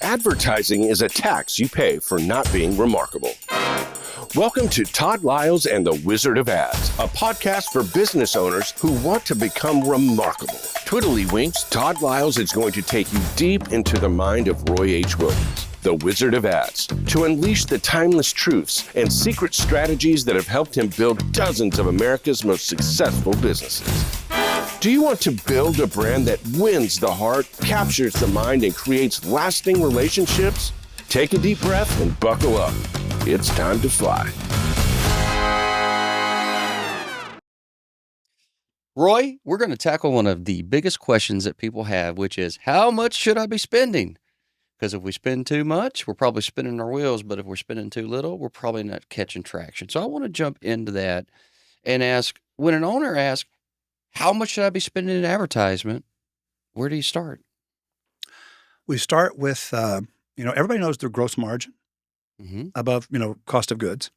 Advertising is a tax you pay for not being remarkable. Welcome to Todd, Liles, and the Wizard of Ads, a podcast for business owners who want to become remarkable. Twiddlywinks, Todd Liles is going to take you deep into the mind of Roy H. Williams, the Wizard of Ads, to unleash the timeless truths and secret strategies that have helped him build dozens of America's most successful businesses. Do you want to build a brand that wins the heart, captures the mind, and creates lasting relationships? Take a deep breath and buckle up. It's time to fly. Roy, we're going to tackle one of the biggest questions that people have, which is, how much should I be spending? Because if we spend too much, we're probably spinning our wheels, but if we're spending too little, we're probably not catching traction. So I want to jump into that and ask, when an owner asks, how much should I be spending in advertisement? Where do you start? We start with, everybody knows their gross margin above, cost of goods.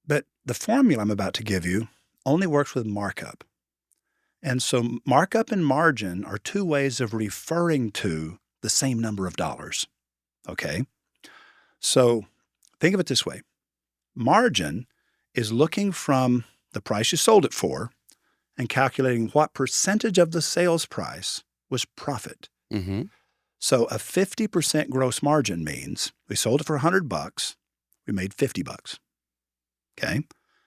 But the formula I'm about to give you only works with markup. And so markup and margin are two ways of referring to the same number of dollars. Okay? So think of it this way. Margin is looking from the price you sold it for and calculating what percentage of the sales price was profit. Mm-hmm. So a 50% gross margin means we sold it for $100, we made $50. Okay?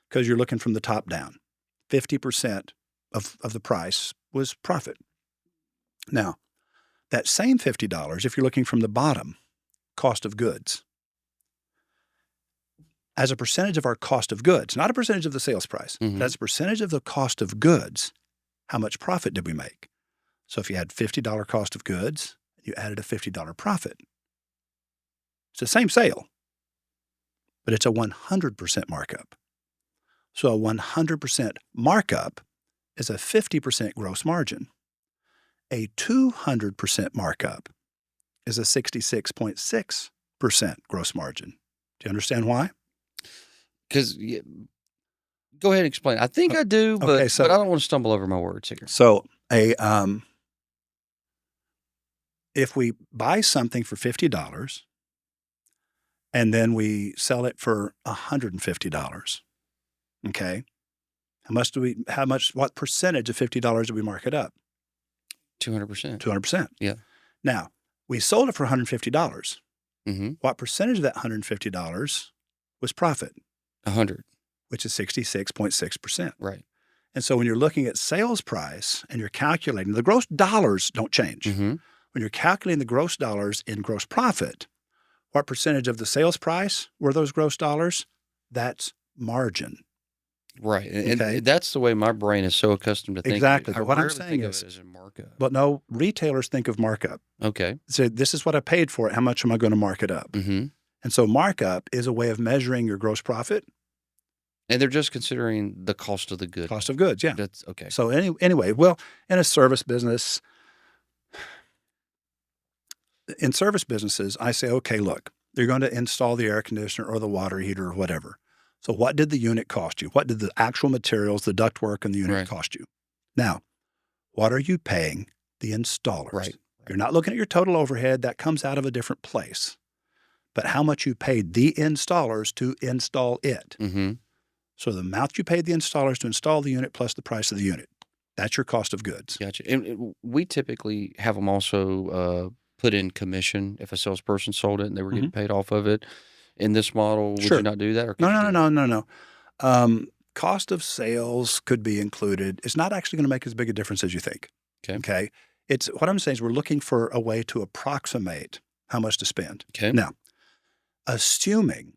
Because you're looking from the top down. 50% of the price was profit. Now, that same $50, if you're looking from the bottom, cost of goods. As a percentage of our cost of goods, not a percentage of the sales price, but as a percentage of the cost of goods, how much profit did we make? So if you had $50 cost of goods, you added a $50 profit. It's the same sale, but it's a 100% markup. So a 100% markup is a 50% gross margin. A 200% markup is a 66.6% gross margin. Do you understand why? Because, go ahead and explain. I think I do, but I don't want to stumble over my words here. So if we buy something for $50 and then we sell it for $150, okay, what percentage of $50 do we mark it up? 200%. 200%. Yeah. Now, we sold it for $150. Mm-hmm. What percentage of that $150 was profit? 100. Which is 66.6%. Right. And so when you're looking at sales price and you're calculating, the gross dollars don't change. Mm-hmm. When you're calculating the gross dollars in gross profit, what percentage of the sales price were those gross dollars? That's margin. Right. And that's the way my brain is so accustomed to thinking. Exactly. But what I'm saying is, as a markup. But no, retailers think of markup. Okay. So this is what I paid for it. How much am I going to mark it up? Mm-hmm. And so markup is a way of measuring your gross profit. And they're just considering the cost of the good. Cost of goods, yeah. That's okay. So anyway, well, in a service business, in service businesses, I say, okay, look, you're going to install the air conditioner or the water heater or whatever. So what did the unit cost you? What did the actual materials, the ductwork and the unit cost you? Now, what are you paying the installers? Right. You're not looking at your total overhead. That comes out of a different place. But how much you paid the installers to install it. Mm-hmm. So the amount you paid the installers to install the unit plus the price of the unit. That's your cost of goods. Gotcha. And we typically have them also put in commission if a salesperson sold it and they were getting paid off of it. In this model, would you not do that? Or No. Cost of sales could be included. It's not actually going to make as big a difference as you think. Okay. It's what I'm saying is we're looking for a way to approximate how much to spend. Okay. Now, assuming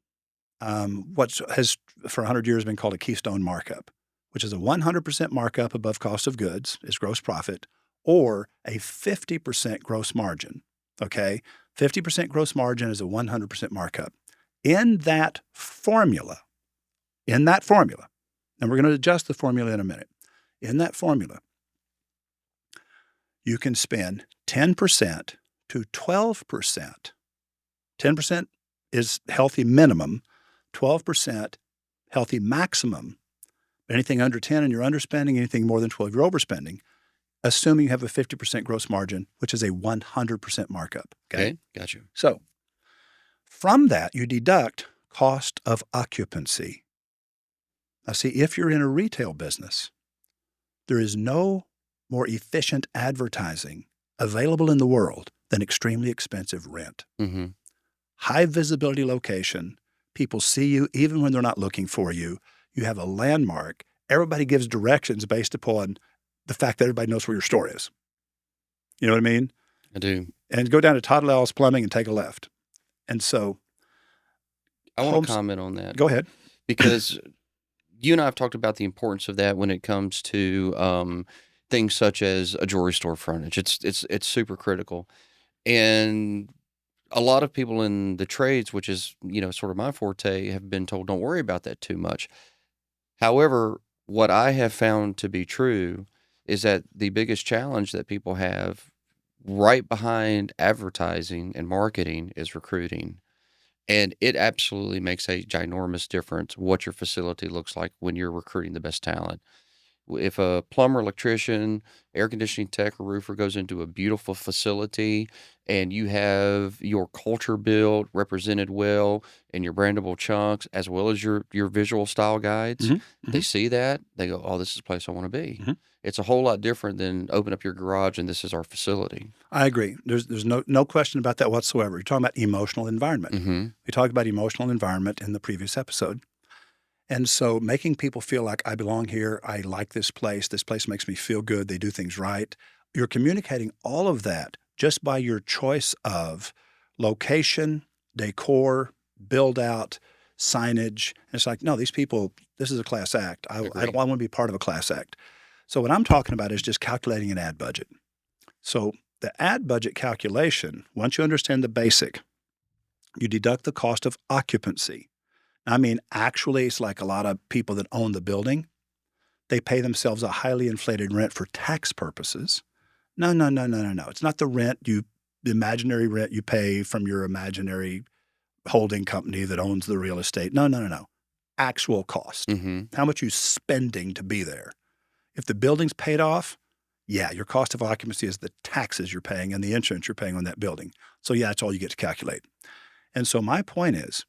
what has for 100 years been called a keystone markup, which is a 100% markup above cost of goods is gross profit, or a 50% gross margin. Okay. 50% gross margin is a 100% markup. In that formula, and we're going to adjust the formula in a minute. In that formula, you can spend 10% to 12%. 10% is healthy minimum, 12% healthy maximum. Anything under 10 and you're underspending, anything more than 12 you're overspending. assuming you have a 50% gross margin, which is a 100% markup. Okay, got you. So from that, you deduct cost of occupancy. Now, see, if you're in a retail business, there is no more efficient advertising available in the world than extremely expensive rent. Mm-hmm. High visibility location. People see you even when they're not looking for you. You have a landmark. Everybody gives directions based upon the fact that everybody knows where your store is. You know what I mean? I do. And go down to Todd, Liles Plumbing and take a left. And so I want to comment on that. Go ahead. Because you and I have talked about the importance of that when it comes to things such as a jewelry store frontage. It's super critical. And a lot of people in the trades, which is, sort of my forte, have been told don't worry about that too much. However, what I have found to be true is that the biggest challenge that people have right behind advertising and marketing is recruiting. And it absolutely makes a ginormous difference what your facility looks like when you're recruiting the best talent. If a plumber, electrician, air conditioning tech, or roofer goes into a beautiful facility and you have your culture built, represented well, and your brandable chunks, as well as your visual style guides, they see that, they go, oh, this is the place I want to be. It's a whole lot different than open up your garage and this is our facility. I agree. There's no question about that whatsoever. You're talking about emotional environment. We talked about emotional environment in the previous episode. And so making people feel like I belong here, I like this place makes me feel good, they do things right. You're communicating all of that just by your choice of location, decor, build out, signage. And it's like, no, these people, this is a class act. I don't want to be part of a class act. So what I'm talking about is just calculating an ad budget. So the ad budget calculation, once you understand the basic, you deduct the cost of occupancy. I mean, actually, it's like a lot of people that own the building, they pay themselves a highly inflated rent for tax purposes. No. It's not the imaginary rent you pay from your imaginary holding company that owns the real estate. No. Actual cost. How much you spending to be there. If the building's paid off, yeah, your cost of occupancy is the taxes you're paying and the insurance you're paying on that building. So yeah, that's all you get to calculate. And so my point is,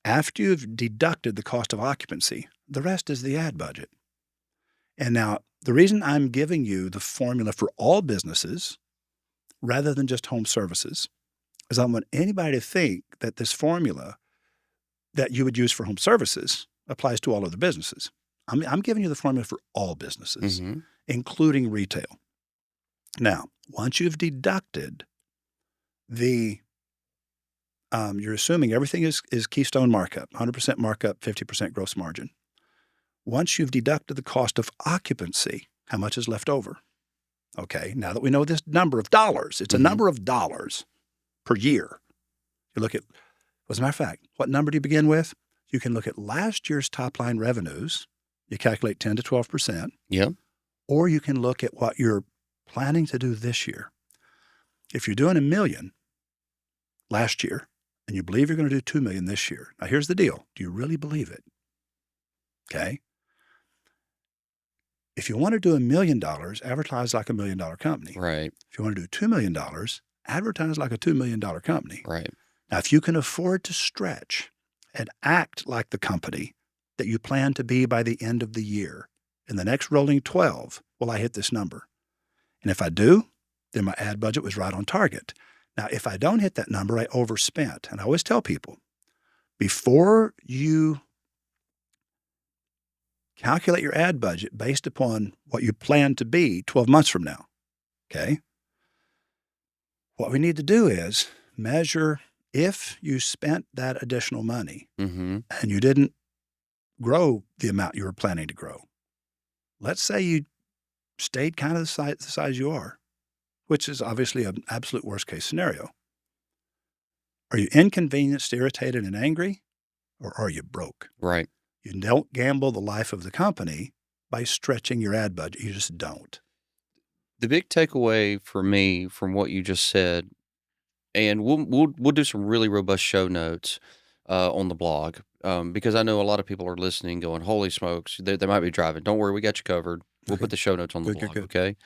after you've deducted the cost of occupancy, the rest is the ad budget. And now, the reason I'm giving you the formula for all businesses rather than just home services is I want anybody to think that this formula that you would use for home services applies to all other businesses. I'm giving you the formula for all businesses, including retail. Now, once you've deducted you're assuming everything is keystone markup, 100% markup, 50% gross margin. Once you've deducted the cost of occupancy, how much is left over? Okay, now that we know this number of dollars, it's a number of dollars per year. You look at, as a matter of fact, what number do you begin with? You can look at last year's top line revenues. You calculate 10 to 12%. Yeah. Or you can look at what you're planning to do this year. If you're doing $1 million last year, and you believe you're going to do $2 million this year. Now, here's the deal. Do you really believe it? Okay. If you want to do $1 million, advertise like $1 million company. Right. If you want to do $2 million, advertise like a $2 million company. Right. Now, if you can afford to stretch and act like the company that you plan to be by the end of the year, in the next rolling 12, will I hit this number? And if I do, then my ad budget was right on target. Now, if I don't hit that number, I overspent. And I always tell people, before you calculate your ad budget based upon what you plan to be 12 months from now, okay, what we need to do is measure if you spent that additional money and you didn't grow the amount you were planning to grow. Let's say you stayed kind of the size you are, which is obviously an absolute worst case scenario. Are you inconvenienced, irritated, and angry, or are you broke? Right. You don't gamble the life of the company by stretching your ad budget. You just don't. The big takeaway for me from what you just said, and we'll do some really robust show notes on the blog because I know a lot of people are listening going, holy smokes, they might be driving. Don't worry, we got you covered. We'll put the show notes on the blog, okay?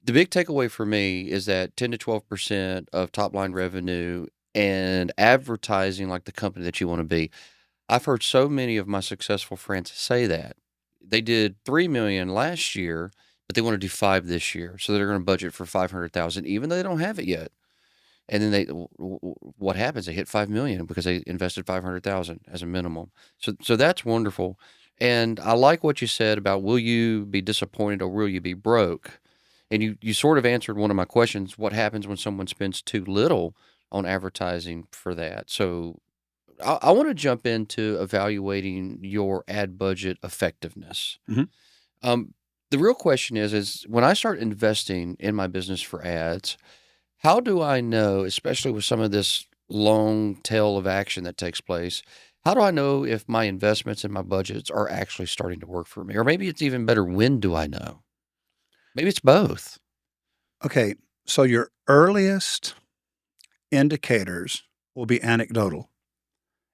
The big takeaway for me is that 10 to 12% of top line revenue and advertising like the company that you want to be. I've heard so many of my successful friends say that. They did 3 million last year, but they want to do 5 this year. So they're going to budget for 500,000 even though they don't have it yet. And then what happens? They hit 5 million because they invested 500,000 as a minimum. So that's wonderful. And I like what you said about will you be disappointed or will you be broke? And you sort of answered one of my questions. What happens when someone spends too little on advertising for that? So I want to jump into evaluating your ad budget effectiveness. Mhm. The real question is when I start investing in my business for ads, how do I know, especially with some of this long tail of action that takes place, how do I know if my investments and my budgets are actually starting to work for me? Or maybe it's even better, when do I know? Maybe it's both. Okay, so your earliest indicators will be anecdotal.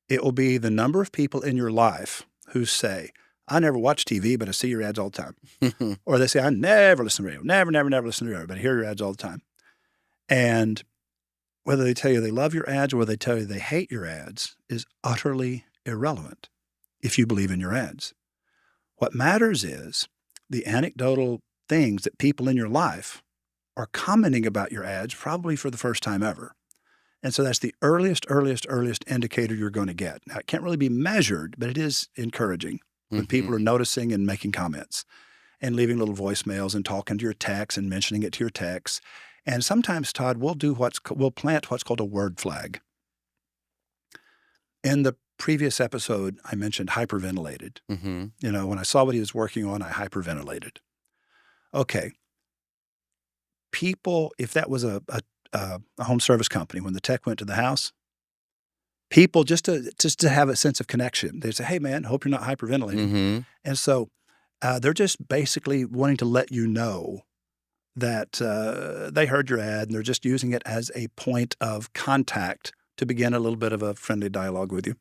It will be the number of people in your life who say, I never watch TV, but I see your ads all the time. Or they say, I never listen to radio, never listen to radio, but I hear your ads all the time. And whether they tell you they love your ads or whether they tell you they hate your ads is utterly irrelevant if you believe in your ads. What matters is the anecdotal things that people in your life are commenting about your ads probably for the first time ever. And so that's the earliest indicator you're going to get. Now, it can't really be measured, but it is encouraging when people are noticing and making comments and leaving little voicemails and talking to your text and mentioning it to your text. And sometimes, Todd, we'll plant what's called a word flag. In the previous episode, I mentioned hyperventilated. When I saw what he was working on, I hyperventilated. Okay. People, if that was a home service company, when the tech went to the house, people just to have a sense of connection, they say, hey, man, hope you're not hyperventilating. And so they're just basically wanting to let you know that they heard your ad and they're just using it as a point of contact to begin a little bit of a friendly dialogue with you.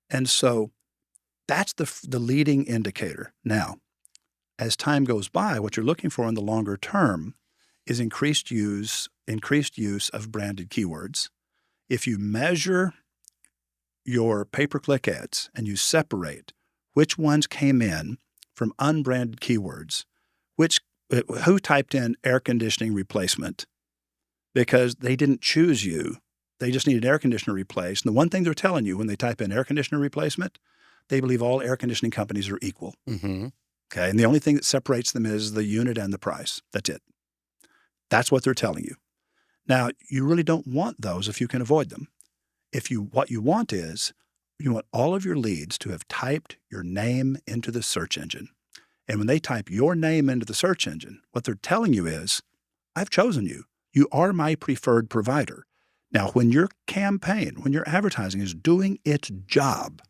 And so that's the leading indicator. Now, as time goes by, what you're looking for in the longer term is increased use of branded keywords. If you measure your pay-per-click ads and you separate which ones came in from unbranded keywords, who typed in air conditioning replacement because they didn't choose you, they just needed air conditioner replaced. And the one thing they're telling you when they type in air conditioner replacement, they believe all air conditioning companies are equal. Okay, and the only thing that separates them is the unit and the price. That's it. That's what they're telling you. Now, you really don't want those if you can avoid them. What you want is you want all of your leads to have typed your name into the search engine. And when they type your name into the search engine, what they're telling you is, I've chosen you. You are my preferred provider. Now, when your campaign, when your advertising is doing its job,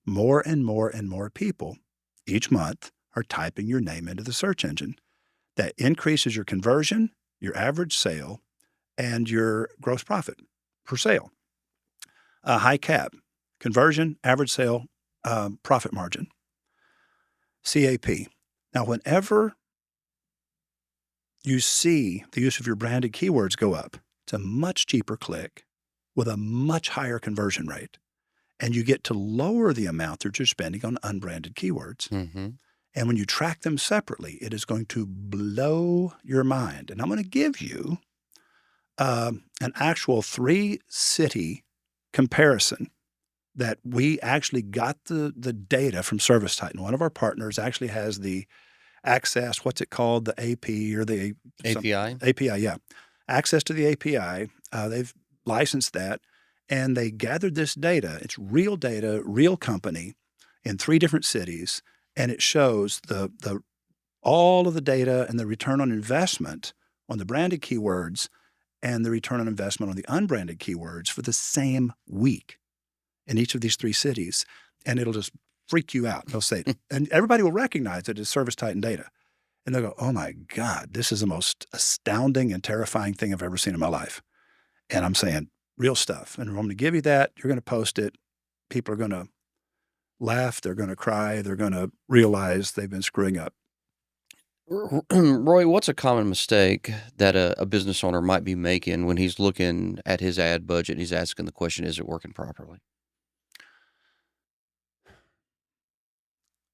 more and more people each month are typing your name into the search engine. That increases your conversion, your average sale, and your gross profit per sale. High CAP, conversion, average sale, profit margin. CAP. Now, whenever you see the use of your branded keywords go up, it's a much cheaper click with a much higher conversion rate. And you get to lower the amount that you're spending on unbranded keywords. And when you track them separately, it is going to blow your mind. And I'm going to give you an actual 3-city comparison that we actually got the data from Service Titan. One of our partners actually has the access, what's it called, the AP or the API? API, yeah. Access to the API. They've licensed that, and they gathered this data. It's real data, real company in 3 different cities, and it shows all of the data and the return on investment on the branded keywords and the return on investment on the unbranded keywords for the same week in each of these 3 cities. And it'll just freak you out. They'll say, and everybody will recognize it as Service Titan data. And they'll go, oh my God, this is the most astounding and terrifying thing I've ever seen in my life. And I'm saying real stuff. And I'm going to give you that. You're going to post it. People are going to laugh. They're going to cry. They're going to realize they've been screwing up. Roy, what's a common mistake that a business owner might be making when he's looking at his ad budget and he's asking the question, is it working properly?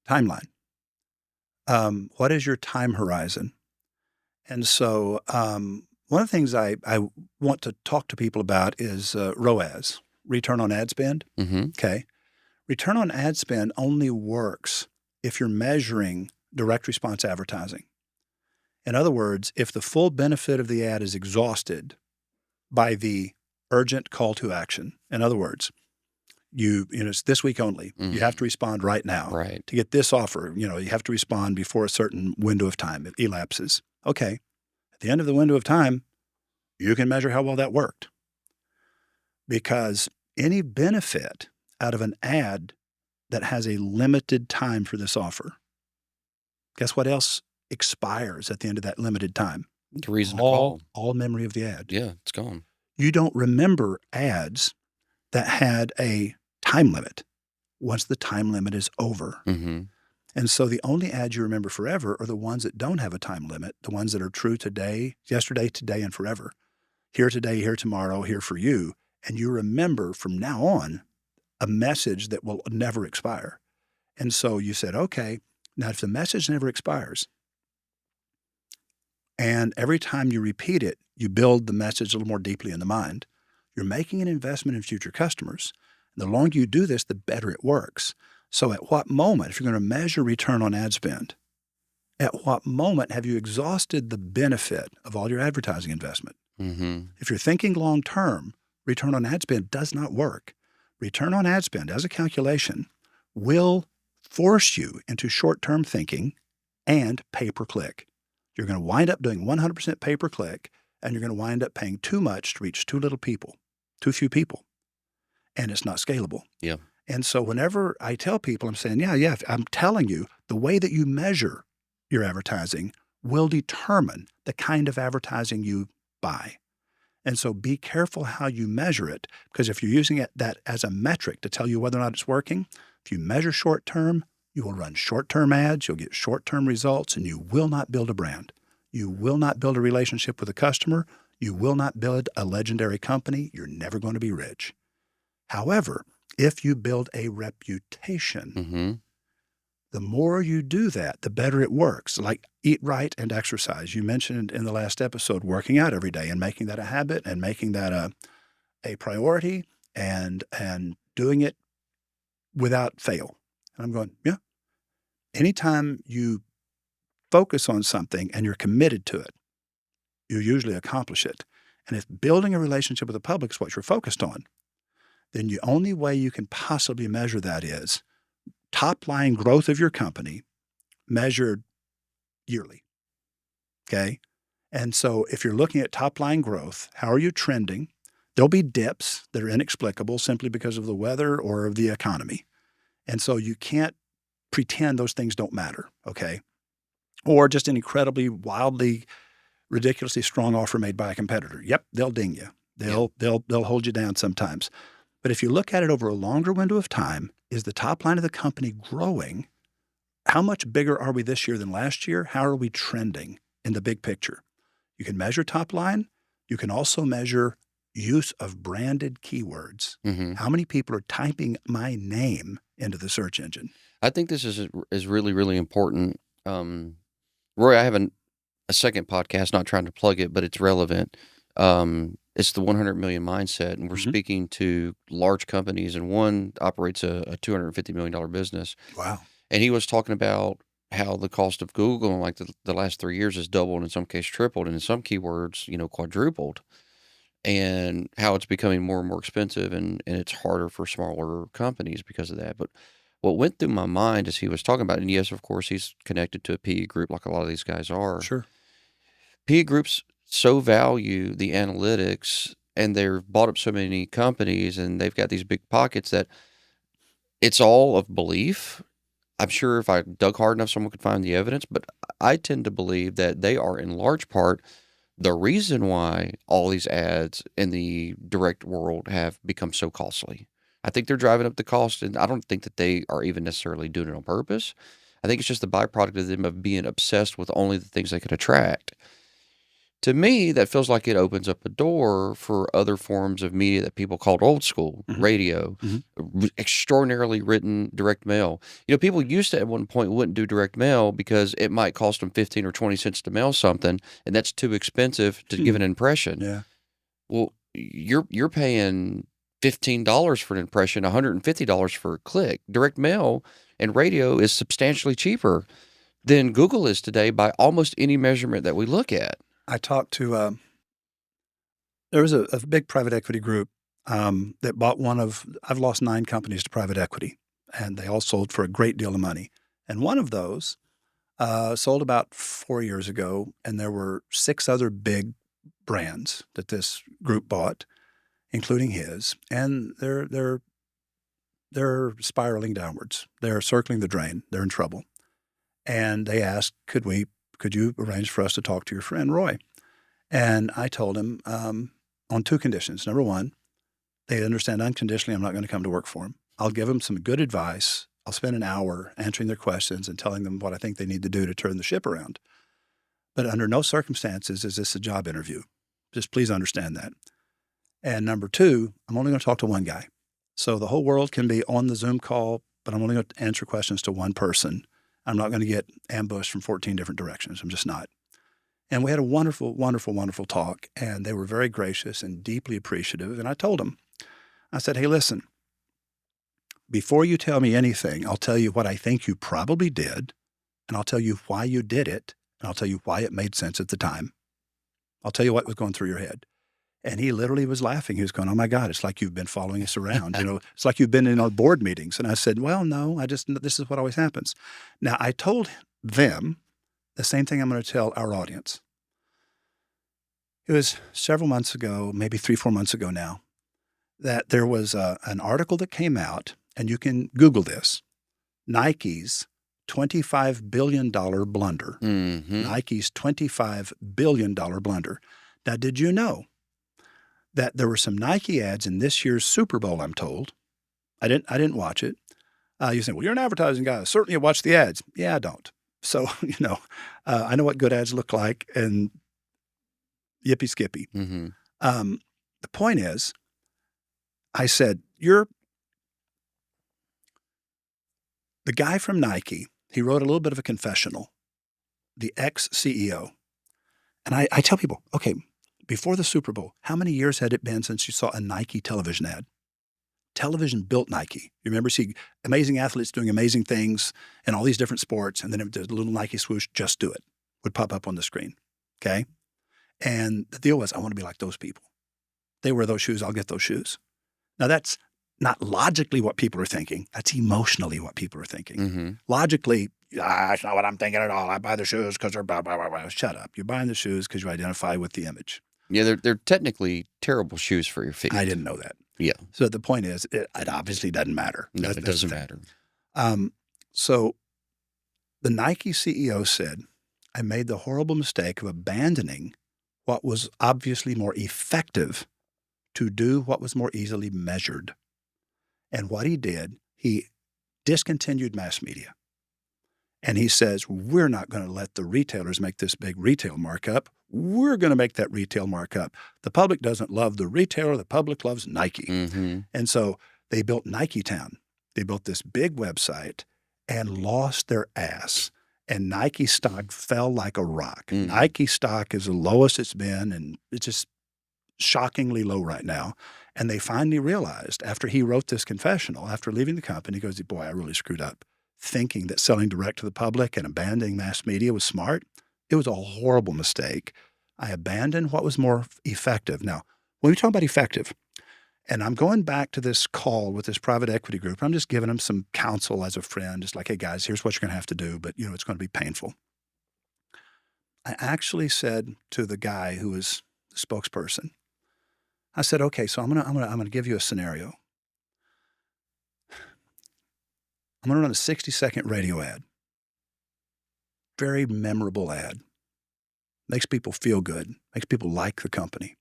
Timeline. What is your time horizon? And so one of the things I want to talk to people about is ROAS, return on ad spend. Mm-hmm. Okay. Return on ad spend only works if you're measuring direct response advertising. In other words, if the full benefit of the ad is exhausted by the urgent call to action. In other words, it's this week only. Mm-hmm. You have to respond right now. Right. To get this offer, you have to respond before a certain window of time. It elapses. Okay. At the end of the window of time, you can measure how well that worked. Because any benefit out of an ad that has a limited time for this offer, guess what else expires at the end of that limited time? The reason to call. All memory of the ad. Yeah, it's gone. You don't remember ads that had a time limit once the time limit is over. Mm-hmm. And so the only ads you remember forever are the ones that don't have a time limit, the ones that are true today, yesterday, today, and forever. Here today, here tomorrow, here for you. And you remember from now on a message that will never expire. And so you said, okay, now if the message never expires, and every time you repeat it, you build the message a little more deeply in the mind, you're making an investment in future customers. And the longer you do this, the better it works. So at what moment, if you're going to measure return on ad spend, at what moment have you exhausted the benefit of all your advertising investment? Mm-hmm. If you're thinking long term, return on ad spend does not work. Return on ad spend as a calculation will force you into short-term thinking and pay-per-click. You're going to wind up doing 100% pay-per-click, and you're going to wind up paying too much to reach too few people, and it's not scalable. Yeah. And so whenever I tell people, I'm saying, yeah, I'm telling you, the way that you measure your advertising will determine the kind of advertising you buy. And so be careful how you measure it, because if you're using that as a metric to tell you whether or not it's working, if you measure short-term, you will run short-term ads, you'll get short-term results, and you will not build a brand. You will not build a relationship with a customer. You will not build a legendary company. You're never going to be rich. However, if you build a reputation, Mm-hmm. the more you do that, the better it works. Like eat right and exercise. You mentioned in the last episode working out every day and making that a habit and making that a priority and doing it without fail. And I'm going, yeah. Anytime you focus on something and you're committed to it, you usually accomplish it. And if building a relationship with the public is what you're focused on, then the only way you can possibly measure that is top-line growth of your company measured yearly, okay? And so if you're looking at top-line growth, how are you trending? There'll be dips that are inexplicable simply because of the weather or of the economy. And so you can't pretend those things don't matter, okay? Or just an incredibly, wildly, ridiculously strong offer made by a competitor. Yep, they'll ding you. They'll hold you down sometimes. But if you look at it over a longer window of time, is the top line of the company growing? How much bigger are we this year than last year? How are we trending in the big picture? You can measure top line. You can also measure use of branded keywords. Mm-hmm. How many people are typing my name into the search engine? I think this is really, really important. Roy, I have a second podcast, not trying to plug it, but it's relevant. It's the 100 million mindset, and we're Mm-hmm. speaking to large companies, and one operates a $250 million business. Wow. And he was talking about how the cost of Google in like the last 3 years has doubled, in some cases tripled, and in some keywords, quadrupled, and how it's becoming more and more expensive, and it's harder for smaller companies because of that. But what went through my mind as he was talking about it, and yes, of course, he's connected to a PE group like a lot of these guys are. Sure. PE groups so value the analytics, and they've bought up so many companies, and they've got these big pockets that it's all of belief. I'm sure if I dug hard enough, someone could find the evidence, but I tend to believe that they are in large part the reason why all these ads in the direct world have become so costly. I think they're driving up the cost, and I don't think that they are even necessarily doing it on purpose. I think it's just the byproduct of them of being obsessed with only the things they could attract. To me, that feels like it opens up a door for other forms of media that people called old school, radio, extraordinarily written direct mail. People used to at one point wouldn't do direct mail because it might cost them 15 or 20 cents to mail something, and that's too expensive to give an impression. Yeah. Well, you're paying $15 for an impression, $150 for a click. Direct mail and radio is substantially cheaper than Google is today by almost any measurement that we look at. I talked to, there was a big private equity group that bought I've lost 9 companies to private equity, and they all sold for a great deal of money. And one of those sold about 4 years ago, and there were 6 other big brands that this group bought, including his, and they're spiraling downwards. They're circling the drain. They're in trouble. And they asked, could you arrange for us to talk to your friend Roy? And I told him on 2 conditions. Number 1, they understand unconditionally I'm not going to come to work for them. I'll give them some good advice. I'll spend an hour answering their questions and telling them what I think they need to do to turn the ship around. But under no circumstances is this a job interview. Just please understand that. And number 2, I'm only going to talk to one guy. So the whole world can be on the Zoom call, but I'm only going to answer questions to one person. I'm not going to get ambushed from 14 different directions. I'm just not. And we had a wonderful, wonderful, wonderful talk, and they were very gracious and deeply appreciative. And I told them, I said, hey, listen, before you tell me anything, I'll tell you what I think you probably did, and I'll tell you why you did it, and I'll tell you why it made sense at the time. I'll tell you what was going through your head. And he literally was laughing. He was going, oh, my God, it's like you've been following us around. It's like you've been in our board meetings. And I said, well, no, this is what always happens. Now, I told them the same thing I'm going to tell our audience. It was several months ago, maybe 3-4 months ago now, that there was an article that came out, and you can Google this, Nike's $25 billion blunder. Nike's $25 billion blunder. Now, did you know that there were some Nike ads in this year's Super Bowl, I'm told? I didn't watch it. You say, well, you're an advertising guy. Certainly you watch the ads. Yeah, I don't. So, I know what good ads look like, and yippee skippy. The point is, I said, the guy from Nike, he wrote a little bit of a confessional, the ex-CEO. And I tell people, okay, before the Super Bowl, how many years had it been since you saw a Nike television ad? Television built Nike. You remember see amazing athletes doing amazing things in all these different sports, and then the little Nike swoosh, just do it, would pop up on the screen, okay? And the deal was, I want to be like those people. They wear those shoes, I'll get those shoes. Now, that's not logically what people are thinking. That's emotionally what people are thinking. Logically, that's not what I'm thinking at all. I buy the shoes because they're blah, blah, blah, blah. Shut up. You're buying the shoes because you identify with the image. Yeah, they're technically terrible shoes for your feet. I didn't know that. Yeah. So the point is, it obviously doesn't matter. No, it doesn't matter. So the Nike CEO said, I made the horrible mistake of abandoning what was obviously more effective to do what was more easily measured. And what he did, he discontinued mass media. And he says, we're not going to let the retailers make this big retail markup. We're going to make that retail markup. The public doesn't love the retailer. The public loves Nike. And so they built Nike Town. They built this big website and lost their ass. And Nike stock fell like a rock. Nike stock is the lowest it's been, and it's just shockingly low right now. And they finally realized after he wrote this confessional, after leaving the company, he goes, boy, I really screwed up. Thinking that selling direct to the public and abandoning mass media was smart. It was a horrible mistake. I abandoned what was more effective. Now, when we talk about effective, and I'm going back to this call with this private equity group, I'm just giving them some counsel as a friend, just like, hey guys, here's what you're going to have to do, but it's going to be painful. I actually said to the guy who was the spokesperson, I said, okay, so I'm going to give you a scenario. I'm going to run a 60-second radio ad. Very memorable ad. Makes people feel good. Makes people like the company.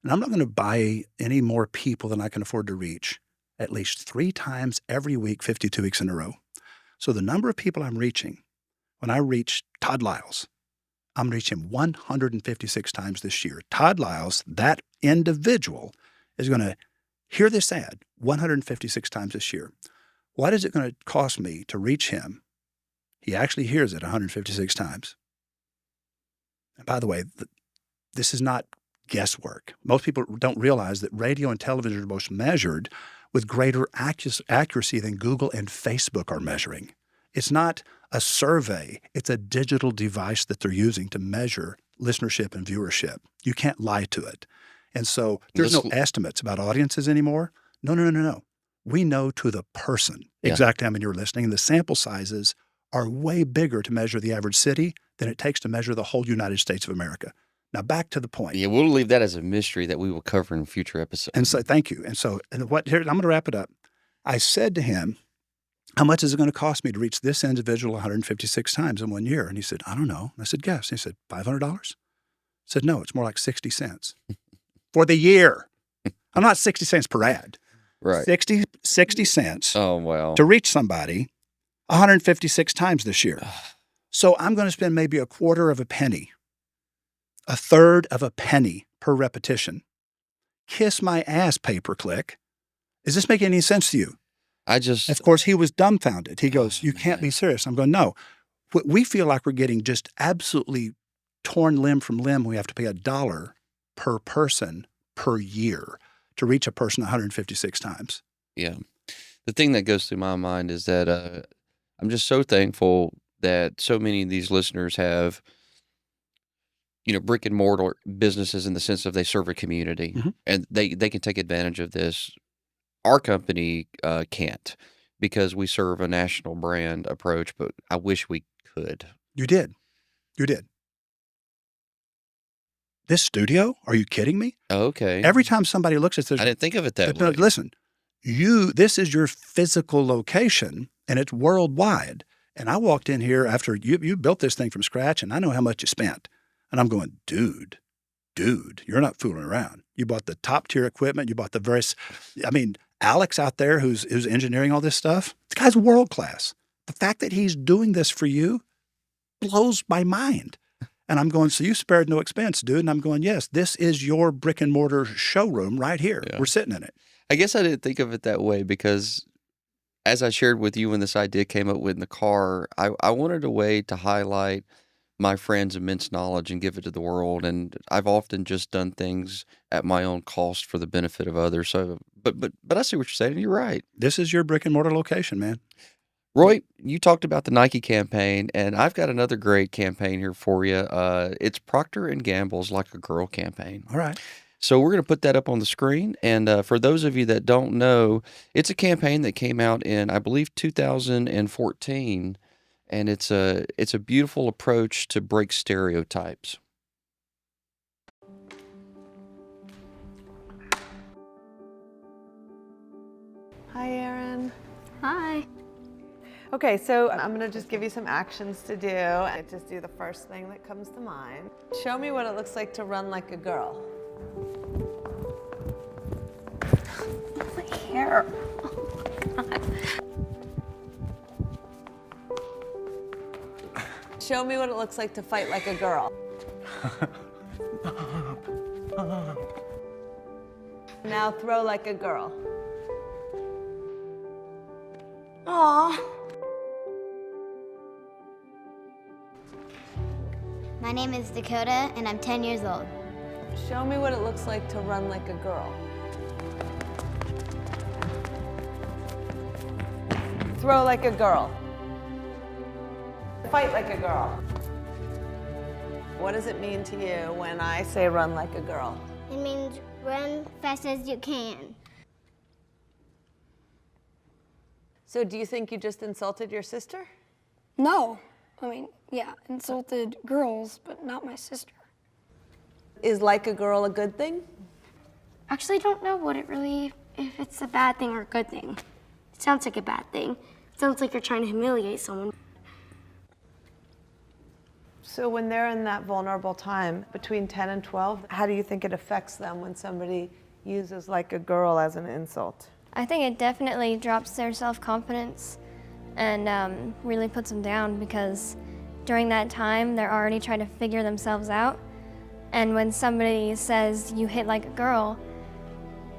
And I'm not going to buy any more people than I can afford to reach at least 3 times every week, 52 weeks in a row. So the number of people I'm reaching, when I reach Todd Liles, I'm reaching 156 times this year. Todd Liles, that individual, is going to hear this ad 156 times this year. What is it going to cost me to reach him? He actually hears it 156 times. And by the way, this is not guesswork. Most people don't realize that radio and television are most measured with greater accuracy than Google and Facebook are measuring. It's not a survey. It's a digital device that they're using to measure listenership and viewership. You can't lie to it. And so there's no estimates about audiences anymore. No. We know to the person exactly how many you're listening. And the sample sizes are way bigger to measure the average city than it takes to measure the whole United States of America. Now, back to the point. Yeah, we'll leave that as a mystery that we will cover in future episodes. And so, thank you. And so, here, I'm going to wrap it up. I said to him, how much is it going to cost me to reach this individual 156 times in 1 year? And he said, I don't know. And I said, guess. And he said, $500? I said, no, it's more like 60 cents for the year. I'm not 60 cents per ad. Right. 60 cents Oh, wow. to reach somebody 156 times this year. So I'm going to spend maybe a quarter of a penny, a third of a penny per repetition. Kiss my ass, pay-per-click. Is this making any sense to you? Of course, he was dumbfounded. He goes, you can't be serious. I'm going, no. We feel like we're getting just absolutely torn limb from limb. We have to pay $1 per person per year to reach a person 156 times. Yeah. The thing that goes through my mind is that I'm just so thankful that so many of these listeners have, brick and mortar businesses in the sense of they serve a community and they can take advantage of this. Our company can't because we serve a national brand approach, but I wish we could. You did. This studio? Are you kidding me? Okay. Every time somebody looks at this, I didn't think of it that way. Listen, this is your physical location and it's worldwide. And I walked in here after you built this thing from scratch and I know how much you spent. And I'm going, dude, you're not fooling around. You bought the top tier equipment. You bought Alex out there who's engineering all this stuff, this guy's world class. The fact that he's doing this for you blows my mind. And I'm going, so you spared no expense, dude. And I'm going, yes, this is your brick and mortar showroom right here. Yeah. We're sitting in it. I guess I didn't think of it that way because as I shared with you when this idea came up with in the car, I wanted a way to highlight my friend's immense knowledge and give it to the world. And I've often just done things at my own cost for the benefit of others. So, but I see what you're saying. You're right. This is your brick and mortar location, man. Roy, you talked about the Nike campaign, and I've got another great campaign here for you. It's Procter & Gamble's Like a Girl campaign. All right. So we're going to put that up on the screen. And for those of you that don't know, it's a campaign that came out in, I believe, 2014. And it's a beautiful approach to break stereotypes. Hi, Erin. Hi. Okay, so I'm going to just give you some actions to do. And just do the first thing that comes to mind. Show me what it looks like to run like a girl. My hair. Oh, God. Show me what it looks like to fight like a girl. Now throw like a girl. Aw. My name is Dakota, and I'm 10 years old. Show me what it looks like to run like a girl. Throw like a girl. Fight like a girl. What does it mean to you when I say run like a girl? It means run fast as you can. So do you think you just insulted your sister? No. Yeah, insulted girls, but not my sister. Is like a girl a good thing? Actually, don't know if it's a bad thing or a good thing. It sounds like a bad thing. It sounds like you're trying to humiliate someone. So when they're in that vulnerable time between 10 and 12, how do you think it affects them when somebody uses like a girl as an insult? I think it definitely drops their self-confidence and really puts them down because during that time, they're already trying to figure themselves out. And when somebody says you hit like a girl,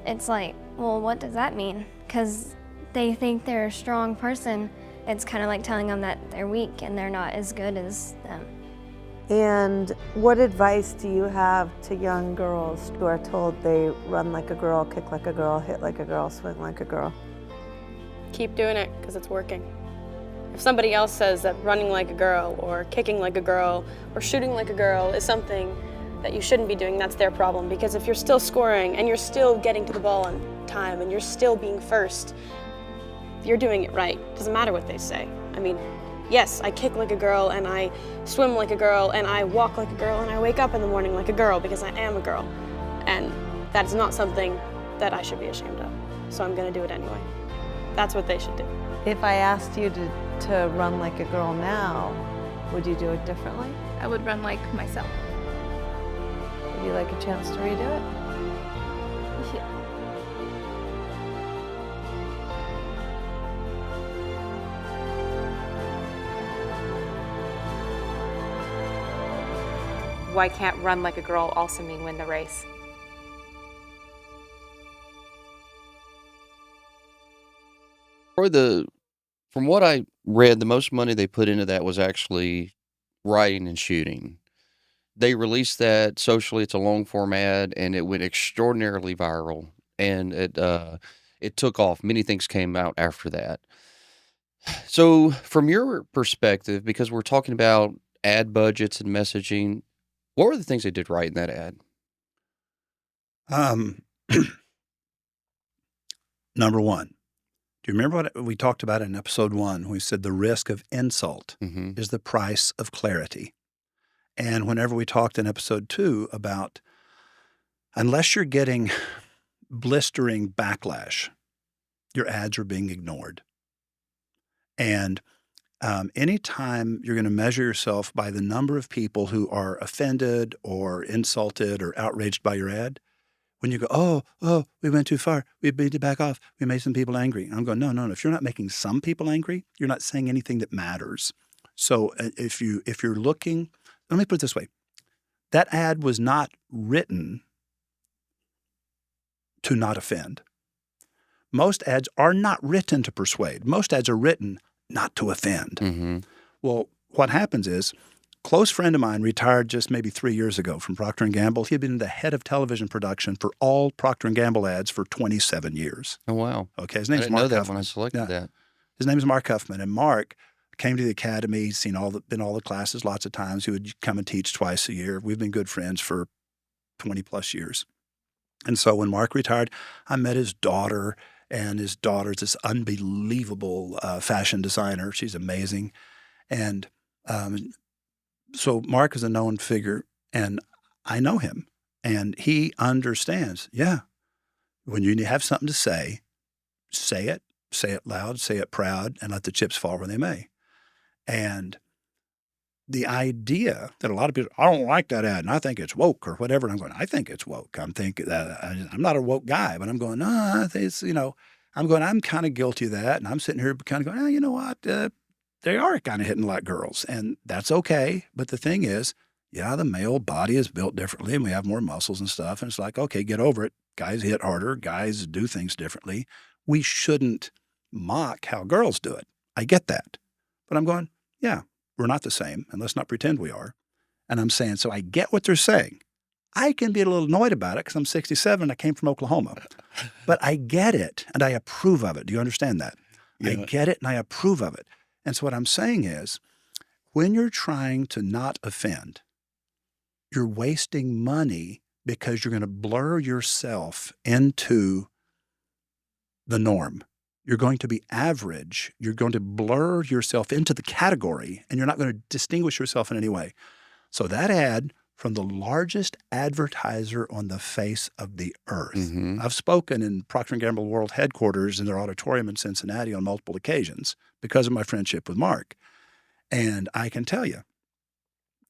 it's like, well, what does that mean? Because they think they're a strong person. It's kind of like telling them that they're weak and they're not as good as them. And what advice do you have to young girls who are told they run like a girl, kick like a girl, hit like a girl, swing like a girl? Keep doing it because it's working. If somebody else says that running like a girl or kicking like a girl or shooting like a girl is something that you shouldn't be doing, that's their problem. Because if you're still scoring and you're still getting to the ball on time and you're still being first, you're doing it right. Doesn't matter what they say. I mean, yes, I kick like a girl and I swim like a girl and I walk like a girl and I wake up in the morning like a girl because I am a girl. And that is not something that I should be ashamed of. So I'm gonna do it anyway. That's what they should do. If I asked you to run like a girl now, would you do it differently? I would run like myself. Would you like a chance to redo it? Yeah. Why can't run like a girl also mean win the race? From what I read, the most money they put into that was actually writing and shooting. They released that socially. It's a long form ad, and it went extraordinarily viral, and it took off. Many things came out after that. So, from your perspective, because we're talking about ad budgets and messaging, what were the things they did right in that ad? Number one, do you remember what we talked about in episode 1? We said the risk of insult is the price of clarity. And whenever we talked in episode 2 about unless you're getting blistering backlash, your ads are being ignored. And anytime you're going to measure yourself by the number of people who are offended or insulted or outraged by your ad, when you go, oh, we went too far. We made to back off. We made some people angry. I'm going, no. If you're not making some people angry, you're not saying anything that matters. So if you're looking, let me put it this way. That ad was not written to not offend. Most ads are not written to persuade. Most ads are written not to offend. Well, what happens is, close friend of mine retired just maybe 3 years ago from Procter & Gamble. He had been the head of television production for all Procter & Gamble ads for 27 years. Oh, wow. Okay, his name's I didn't Mark know that Huffman. when I selected that. His name is Mark Huffman, and Mark came to the academy. He's been all the classes lots of times. He would come and teach twice a year. We've been good friends for 20 plus years. And so when Mark retired, I met his daughter, and his daughter's this unbelievable fashion designer. She's amazing. And so Mark is a known figure, and I know him, and he understands, when you have something to say it loud, say it proud, and let the chips fall where they may. And the idea that a lot of people, I don't like that ad, and I think it's woke or whatever. And I'm going, I think it's woke. I'm thinking that I'm not a woke guy, but I'm going, no, it's, I'm kind of guilty of that. And I'm sitting here kind of going, you know what? They are kind of hitting like girls, and that's okay. But the thing is, the male body is built differently, and we have more muscles and stuff. And it's like, okay, get over it. Guys hit harder. Guys do things differently. We shouldn't mock how girls do it. I get that. But I'm going, we're not the same, and let's not pretend we are. And I'm saying, so I get what they're saying. I can be a little annoyed about it because I'm 67 and I came from Oklahoma. But I get it, and I approve of it. Do you understand that? I get it, and I approve of it. And so what I'm saying is, when you're trying to not offend, you're wasting money because you're going to blur yourself into the norm. You're going to be average. You're going to blur yourself into the category, and you're not going to distinguish yourself in any way. So that ad from the largest advertiser on the face of the earth. I've spoken in Procter & Gamble World Headquarters in their auditorium in Cincinnati on multiple occasions because of my friendship with Mark. And I can tell you,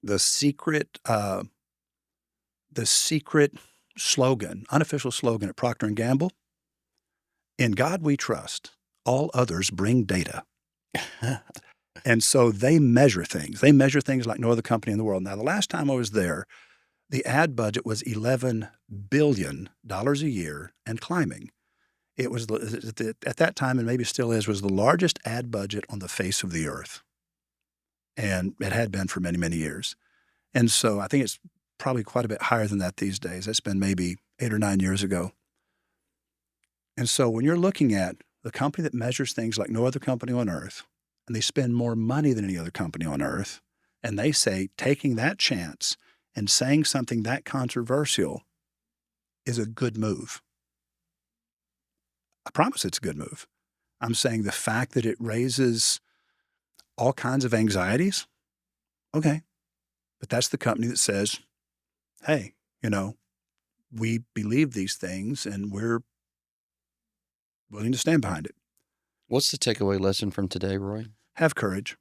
the secret slogan, unofficial slogan at Procter & Gamble, in God we trust, all others bring data. And so they measure things. They measure things like no other company in the world. Now, the last time I was there, the ad budget was $11 billion a year and climbing. It was, at that time, and maybe still is, was the largest ad budget on the face of the earth. And it had been for many, many years. And so I think it's probably quite a bit higher than that these days. It's been maybe 8 or 9 years ago. And so when you're looking at the company that measures things like no other company on earth, and they spend more money than any other company on earth, and they say taking that chance and saying something that controversial is a good move. I promise it's a good move. I'm saying the fact that it raises all kinds of anxieties, okay. But that's the company that says, hey, we believe these things and we're willing to stand behind it. What's the takeaway lesson from today, Roy? Have courage.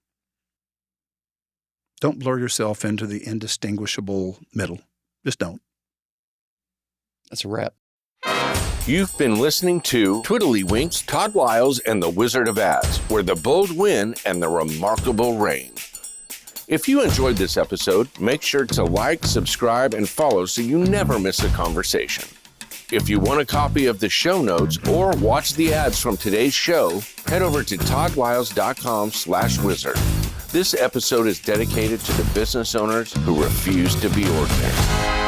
Don't blur yourself into the indistinguishable middle. Just don't. That's a wrap. You've been listening to Twiddlywinks, Todd Liles, and the Wizard of Ads, where the bold win and the remarkable reign. If you enjoyed this episode, make sure to like, subscribe, and follow so you never miss a conversation. If you want a copy of the show notes or watch the ads from today's show, head over to toddliles.com/wizard. This episode is dedicated to the business owners who refuse to be ordinary.